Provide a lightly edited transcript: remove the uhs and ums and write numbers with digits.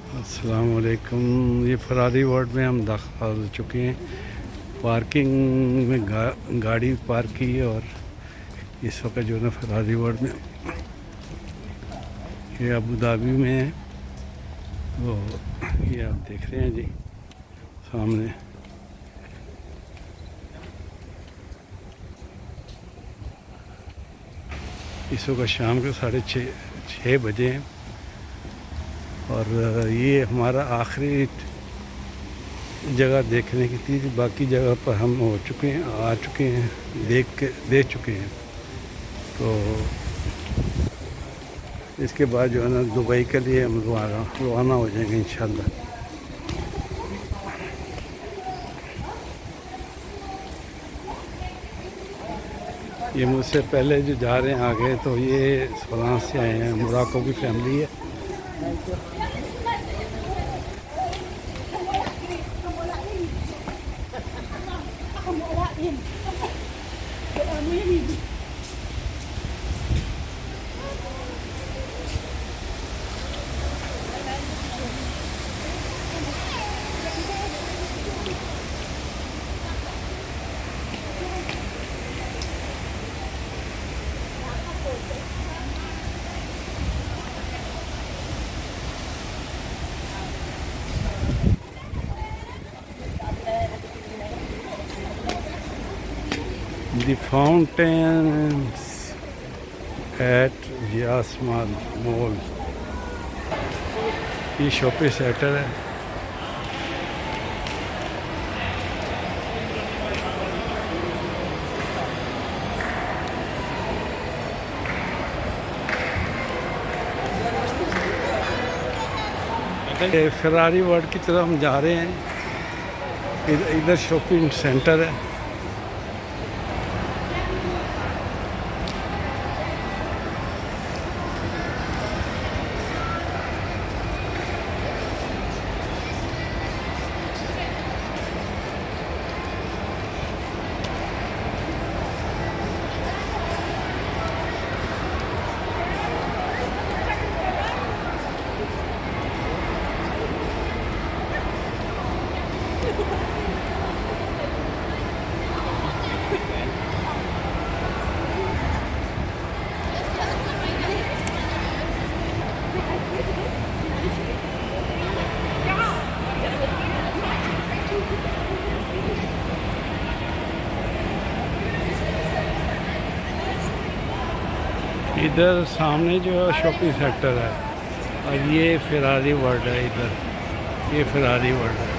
अस्सलाम वालेकुम। ये फरारी वार्ड में हम दाखिल हो चुके हैं। पार्किंग में गाड़ी पार्क की है और इस वक्त जो है ना फरारी वार्ड में ये अबू धाबी में है। वो ये आप देख रहे हैं जी सामने। इस वक्त शाम के 6:30 बजे हैं और ये हमारा आखिरी जगह देखने की थी। बाकी जगह पर हम हो चुके हैं, आ चुके हैं, देख चुके हैं। तो इसके बाद जो है ना दुबई के लिए हम रवाना हो जाएंगे इंशाल्लाह। ये मुझसे पहले जो जा रहे हैं आगे, तो ये फ्रांस से आए हैं, मोराको की फैमिली है। The fountains at Yasmal Mall। ये शॉपिंग सेंटर है। फरारी वर्ल्ड की तरफ हम जा रहे हैं। इधर शॉपिंग सेंटर है। इधर सामने जो है शॉपिंग सेंटर है और ये फरारी वर्ल्ड है। इधर ये फरारी वर्ल्ड है।